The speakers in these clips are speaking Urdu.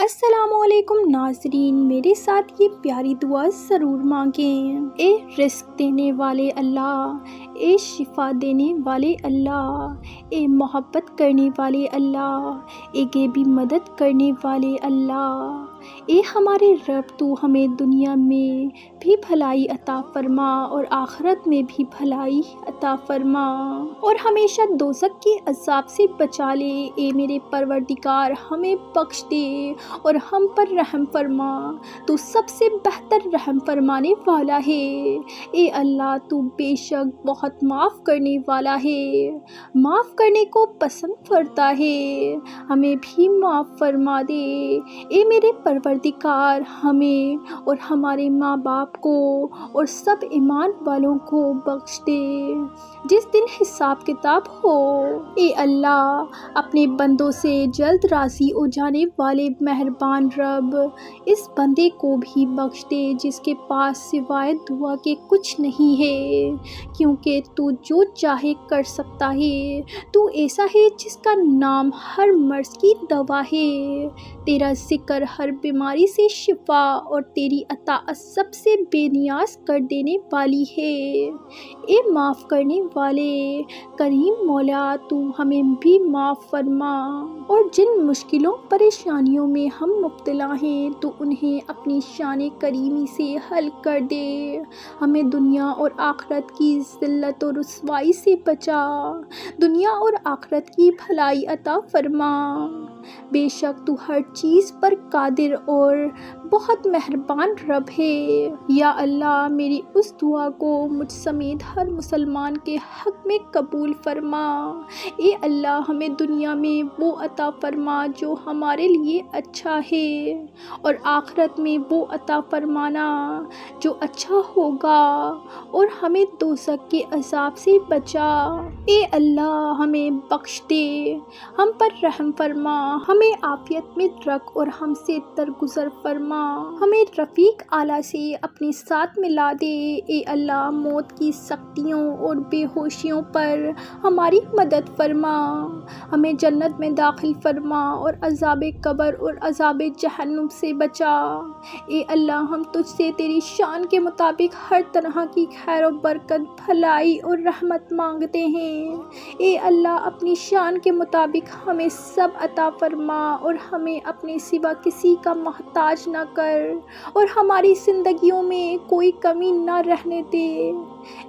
السلام علیکم ناظرین، میرے ساتھ یہ پیاری دعا ضرور مانگیں۔ اے رزق دینے والے اللہ، اے شفا دینے والے اللہ، اے محبت کرنے والے اللہ، اے غیبی مدد کرنے والے اللہ، اے ہمارے رب، تو ہمیں دنیا میں بھی بھلائی عطا فرما اور آخرت میں بھی بھلائی عطا فرما اور ہمیشہ دوزخ کے عذاب سے بچا لے۔ اے میرے پروردگار، ہمیں بخش دے اور ہم پر رحم فرما، تو سب سے بہتر رحم فرمانے والا ہے۔ اے اللہ، تو بے شک بہت معاف کرنے والا ہے، معاف کرنے کو پسند کرتا ہے، ہمیں بھی معاف فرما دے۔ اے میرے پروردگار، ہمیں اور ہمارے ماں باپ کو اور سب ایمان والوں کو بخش دے جس دن حساب کتاب ہو۔ اے اللہ، اپنے بندوں سے جلد راضی ہو جانے والے مہربان رب، اس بندے کو بھی بخش دے جس کے پاس سوائے دعا کے کچھ نہیں ہے، کیونکہ تو جو چاہے کر سکتا ہے۔ تو ایسا ہے جس کا نام ہر مرض کی دوا ہے، تیرا ذکر ہر بیماری سے شفا اور تیری اطاعت سب سے بے نیاز کر دینے والی ہے۔ اے معاف کرنے والے کریم مولا، تو ہمیں بھی معاف فرما اور جن مشکلوں پریشانیوں میں ہم مبتلا ہیں تو انہیں اپنی شان کریمی سے حل کر دے، ہمیں دنیا اور آخرت کی ذلت و رسوائی سے بچا، دنیا اور آخرت کی بھلائی عطا فرما۔ بے شک تو ہر چیز پر قادر اور بہت مہربان رب ہے۔ یا اللہ، میری اس دعا کو مجھ سمیت ہر مسلمان کے حق میں قبول فرما۔ اے اللہ، ہمیں دنیا میں وہ عطا فرما جو ہمارے لیے اچھا ہے اور آخرت میں وہ عطا فرمانا جو اچھا ہوگا اور ہمیں دوزخ کے عذاب سے بچا۔ اے اللہ، ہمیں بخش دے، ہم پر رحم فرما، ہمیں عافیت میں رکھ اور ہم سے درگزر فرما، ہمیں رفیق اعلیٰ سے اپنے ساتھ ملا دے۔ اے اللہ، موت کی سختیوں اور بے ہوشیوں پر ہماری مدد فرما، ہمیں جنت میں داخل فرما اور عذاب قبر اور عذاب جہنم سے بچا۔ اے اللہ، ہم تجھ سے تیری شان کے مطابق ہر طرح کی خیر و برکت، بھلائی اور رحمت مانگتے ہیں۔ اے اللہ، اپنی شان کے مطابق ہمیں سب عطا فرما اور ہمیں اپنے سوا کسی کا محتاج نہ کر اور ہماری زندگیوں میں کوئی کمی نہ رہنے دے۔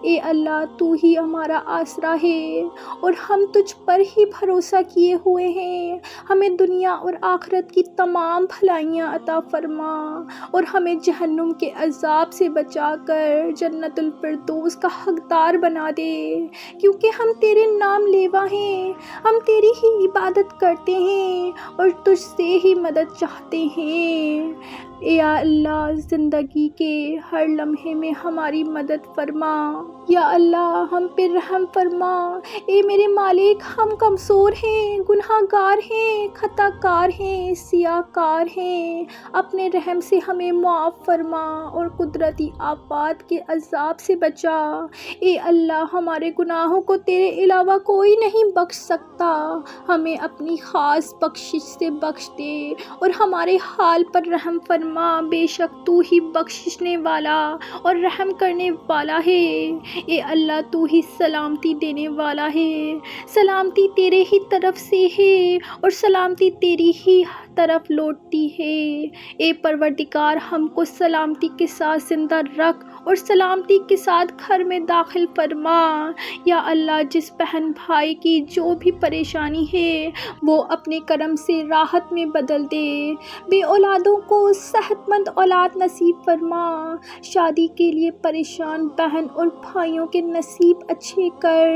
اے اللہ، تو ہی ہمارا آسرا ہے اور ہم تجھ پر ہی بھروسہ کیے ہوئے ہیں، ہمیں دنیا اور آخرت کی تمام بھلائیاں عطا فرما اور ہمیں جہنم کے عذاب سے بچا کر جنت الفردوس کا حقدار بنا دے، کیونکہ ہم تیرے نام لیوا ہیں، ہم تیری ہی عبادت کرتے ہیں اور تجھ سے ہی مدد چاہتے ہیں۔ اے اللہ، زندگی کے ہر لمحے میں ہماری مدد فرما۔ یا اللہ، ہم پہ رحم فرما۔ اے میرے مالک، ہم کمزور ہیں، گناہ گار ہیں، خطا کار ہیں، سیاہ کار ہیں، اپنے رحم سے ہمیں معاف فرما اور قدرتی آفات کے عذاب سے بچا۔ اے اللہ، ہمارے گناہوں کو تیرے علاوہ کوئی نہیں بخش سکتا، ہمیں اپنی خاص بخشش سے بخش دے اور ہمارے حال پر رحم فرما۔ بے شک تو ہی بخشنے والا اور رحم کرنے والا ہے۔ اے اللہ، تو ہی سلامتی دینے والا ہے، سلامتی تیرے ہی طرف سے ہے اور سلامتی تیری ہی طرف لوٹتی ہے۔ اے پروردگار، ہم کو سلامتی کے ساتھ زندہ رکھ اور سلامتی کے ساتھ گھر میں داخل فرما۔ یا اللہ، جس بہن بھائی کی جو بھی پریشانی ہے وہ اپنے کرم سے راحت میں بدل دے، بے اولادوں کو صحت مند اولاد نصیب فرما، شادی کے لیے پریشان بہن اور بھائیوں کے نصیب اچھے کر،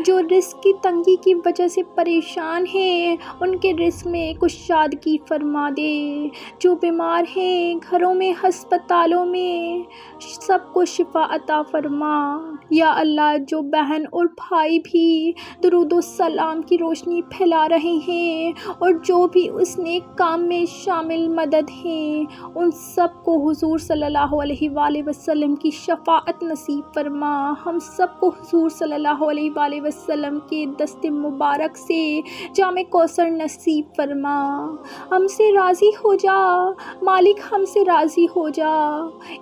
جو رزق کی تنگی کی وجہ سے پریشان ہیں ان کے رزق میں کشادگی فرما دے، جو بیمار ہیں گھروں میں، ہسپتالوں میں، سب کو شفا عطا فرما۔ یا اللہ، جو بہن اور بھائی بھی درود و سلام کی روشنی پھیلا رہے ہیں اور جو بھی اس نیک کام میں شامل مدد ہیں ان سب کو حضور صلی اللہ علیہ وآلہ وسلم کی شفاعت نصیب فرما، ہم سب کو حضور صلی اللہ علیہ وآلہ وسلم کے دست مبارک سے جام کوثر نصیب فرما۔ ہم سے راضی ہو جا مالک، ہم سے راضی ہو جا،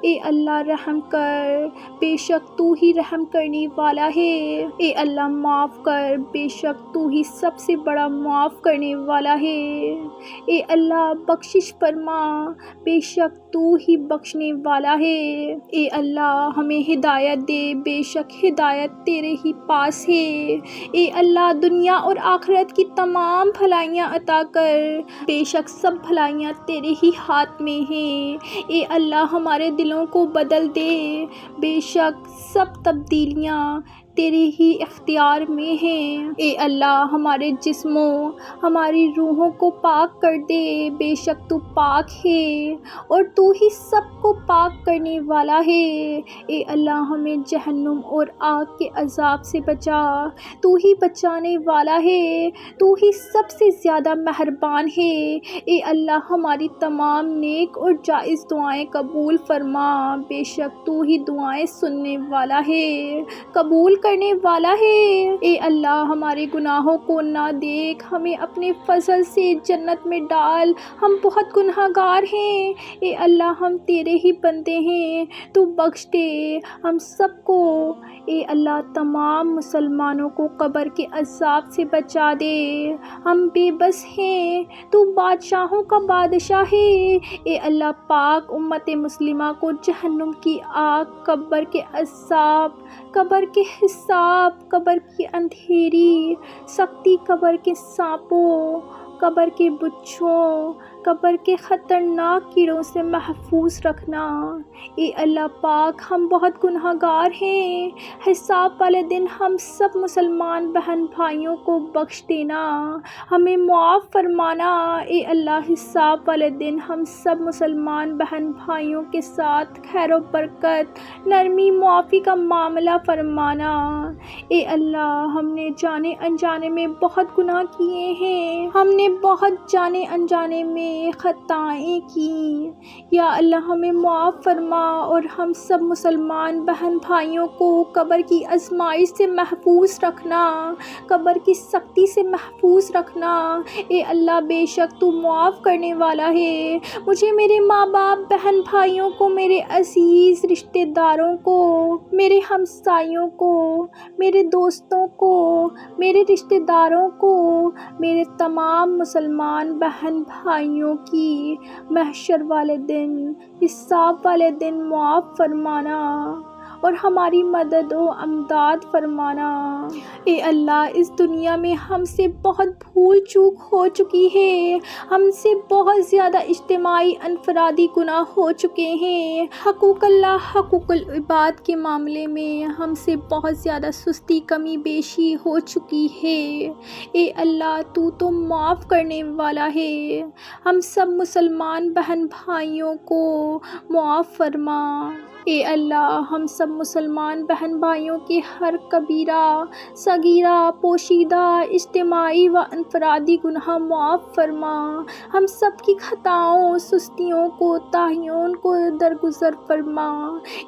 اے اللہ رحم کر، بے شک تو ہی رحم کرنے والا ہے، اے اللہ معاف کر، بے شک تو ہی سب سے بڑا معاف کرنے والا ہے، اے اللہ بخشش فرما، بے شک تو ہی بخشنے والا ہے، اے اللہ ہمیں ہدایت دے، بے شک ہدایت تیرے ہی پاس ہے، اے اللہ دنیا اور آخرت کی تمام بھلائیاں عطا کر، بے شک سب بھلائیاں تیرے ہی ہاتھ میں ہیں، اے اللہ ہمارے دلوں کو بدل دے، بے شک سب تبدیلیاں تیرے ہی اختیار میں ہیں، اے اللہ ہمارے جسموں ہماری روحوں کو پاک کر دے، بے شک تو پاک ہے اور تو ہی سب کو پاک کرنے والا ہے، اے اللہ ہمیں جہنم اور آگ کے عذاب سے بچا، تو ہی بچانے والا ہے، تو ہی سب سے زیادہ مہربان ہے، اے اللہ ہماری تمام نیک اور جائز دعائیں قبول فرما، بے شک تو ہی دعائیں سننے والا ہے، قبول کرنے والا ہے، اے اللہ ہمارے گناہوں کو نہ دیکھ، ہمیں اپنے فضل سے جنت میں ڈال، ہم بہت گناہ گار ہیں، اے اللہ ہم تیرے ہی بندے ہیں، تو بخش دے ہم سب کو، اے اللہ تمام مسلمانوں کو قبر کے عذاب سے بچا دے، ہم بے بس ہیں، تو بادشاہوں کا بادشاہ ہے، اے اللہ پاک امت مسلمہ کو جہنم کی آگ، قبر کے عذاب، قبر کے حساب، قبر کی اندھیری سختی، قبر کے سانپوں، قبر کے بچھوں، قبر کے خطرناک کیڑوں سے محفوظ رکھنا، اے اللہ پاک ہم بہت گناہ گار ہیں، حساب والے دن ہم سب مسلمان بہن بھائیوں کو بخش دینا، ہمیں معاف فرمانا، اے اللہ حساب والے دن ہم سب مسلمان بہن بھائیوں کے ساتھ خیر و برکت، نرمی معافی کا معاملہ فرمانا، اے اللہ ہم نے جانے انجانے میں بہت گناہ کیے ہیں، ہم نے بہت جانے انجانے میں خطائیں کی، یا اللہ ہمیں معاف فرما اور ہم سب مسلمان بہن بھائیوں کو قبر کی آزمائش سے محفوظ رکھنا، قبر کی سختی سے محفوظ رکھنا، اے اللہ بے شک تو معاف کرنے والا ہے، مجھے میرے ماں باپ بہن بھائیوں کو، میرے عزیز رشتہ داروں کو، میرے ہمسایوں کو، میرے دوستوں کو، میرے رشتہ داروں کو، میرے تمام مسلمان بہن بھائیوں کی محشر والے دن، حساب والے دن معاف فرمانا اور ہماری مدد و امداد فرمانا، اے اللہ اس دنیا میں ہم سے بہت بھول چوک ہو چکی ہے، ہم سے بہت زیادہ اجتماعی انفرادی گناہ ہو چکے ہیں، حقوق اللہ حقوق العباد کے معاملے میں ہم سے بہت زیادہ سستی کمی بیشی ہو چکی ہے، اے اللہ تو معاف کرنے والا ہے، ہم سب مسلمان بہن بھائیوں کو معاف فرما، اے اللہ ہم سب مسلمان بہن بھائیوں کے ہر کبیرہ صغیرہ پوشیدہ اجتماعی و انفرادی گناہ معاف فرما، ہم سب کی خطاؤں سستیوں کو تاہیوں کو درگزر فرما،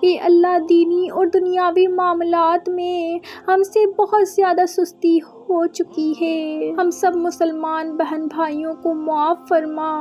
اے اللہ دینی اور دنیاوی معاملات میں ہم سے بہت زیادہ سستی ہو چکی ہے، ہم سب مسلمان بہن بھائیوں کو معاف فرما،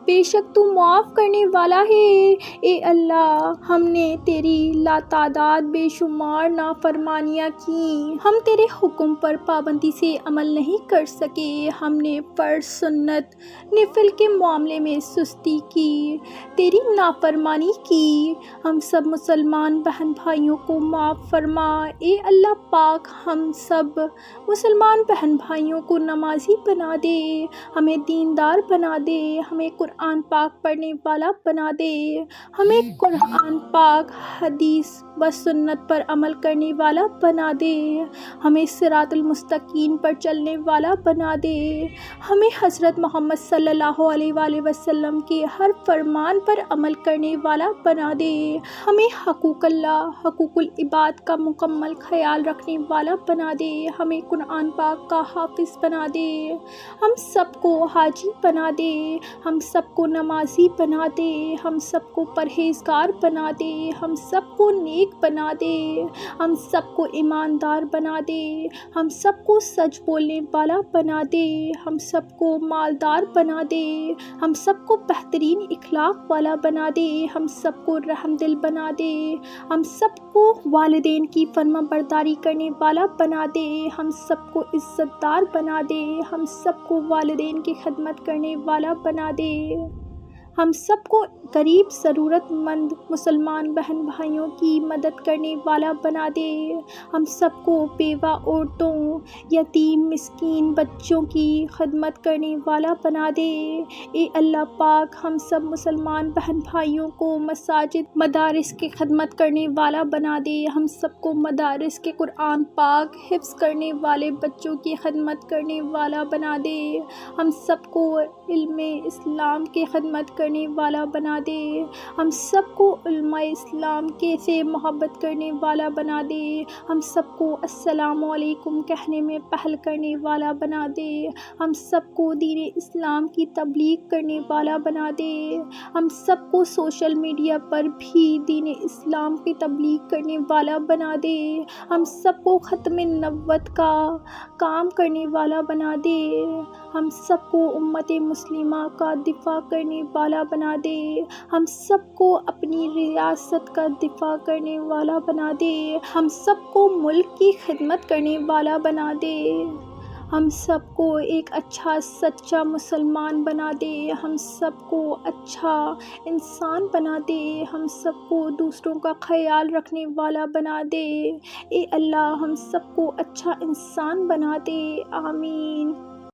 بے شک تو معاف کرنے والا ہے، اے اللہ ہم نے تیری لاتعداد بے شمار نافرمانیاں کی، ہم تیرے حکم پر پابندی سے عمل نہیں کر سکے، ہم نے فرض سنت نفل کے معاملے میں سستی کی، تیری نافرمانی کی، ہم سب مسلمان بہن بھائیوں کو معاف فرما، اے اللہ پاک ہم سب مسلمان بہن بھائیوں کو نمازی بنا دے، ہمیں دیندار بنا دے، ہمیں قرآن پاک پڑھنے والا بنا دے، ہمیں قرآن پاک حدیث و سنت پر عمل کرنے والا بنا دے، ہمیں صراط المستقیم پر چلنے والا بنا دے، ہمیں حضرت محمد صلی اللہ علیہ وآلہ وسلم کے ہر فرمان پر عمل کرنے والا بنا دے، ہمیں حقوق اللہ حقوق العباد کا مکمل خیال رکھنے والا بنا دے، ہمیں قرآن قرآن پاک کا حافظ بنا دے، ہم سب کو حاجی بنا دے، ہم سب کو نمازی بنا دے، ہم سب کو پرہیزگار بنا دے، ہم سب کو نیک بنا دے، ہم سب کو ایماندار بنا دے، ہم سب کو سچ بولنے والا بنا دے، ہم سب کو مالدار بنا دے، ہم سب کو بہترین اخلاق والا بنا دے، ہم سب کو رحم دل بنا دے، ہم سب کو والدین کی فرما برداری کرنے والا بنا دے، ہم سب کو عزت دار بنا دے، ہم سب کو والدین کی خدمت کرنے والا بنا دے، ہم سب کو غریب ضرورت مند مسلمان بہن بھائیوں کی مدد کرنے والا بنا دے، ہم سب کو بیوہ عورتوں، یتیم مسکین بچوں کی خدمت کرنے والا بنا دے۔ اے اللہ پاک ہم سب مسلمان بہن بھائیوں کو مساجد مدارس کی خدمت کرنے والا بنا دے، ہم سب کو مدارس کے قرآن پاک حفظ کرنے والے بچوں کی خدمت کرنے والا بنا دے، ہم سب کو علم اسلام کی خدمت کرنے والا بنا دے، ہم سب کو علماء اسلام کے سے محبت کرنے والا بنا دے، ہم سب کو السلام علیکم کہنے میں پہل کرنے والا بنا دے، ہم سب کو دین اسلام کی تبلیغ کرنے والا بنا دے، ہم سب کو سوشل میڈیا پر بھی دین اسلام کی تبلیغ کرنے والا بنا دے، ہم سب کو ختم نبوت کا کام کرنے والا بنا دے، ہم سب کو امت مسلمہ کا دفاع کرنے والا بنا دے، ہم سب کو اپنی ریاست کا دفاع کرنے والا بنا دے، ہم سب کو ملک کی خدمت کرنے والا بنا دے، ہم سب کو ایک اچھا سچا مسلمان بنا دے، ہم سب کو اچھا انسان بنا دے، ہم سب کو دوسروں کا خیال رکھنے والا بنا دے، اے اللہ ہم سب کو اچھا انسان بنا دے، آمین۔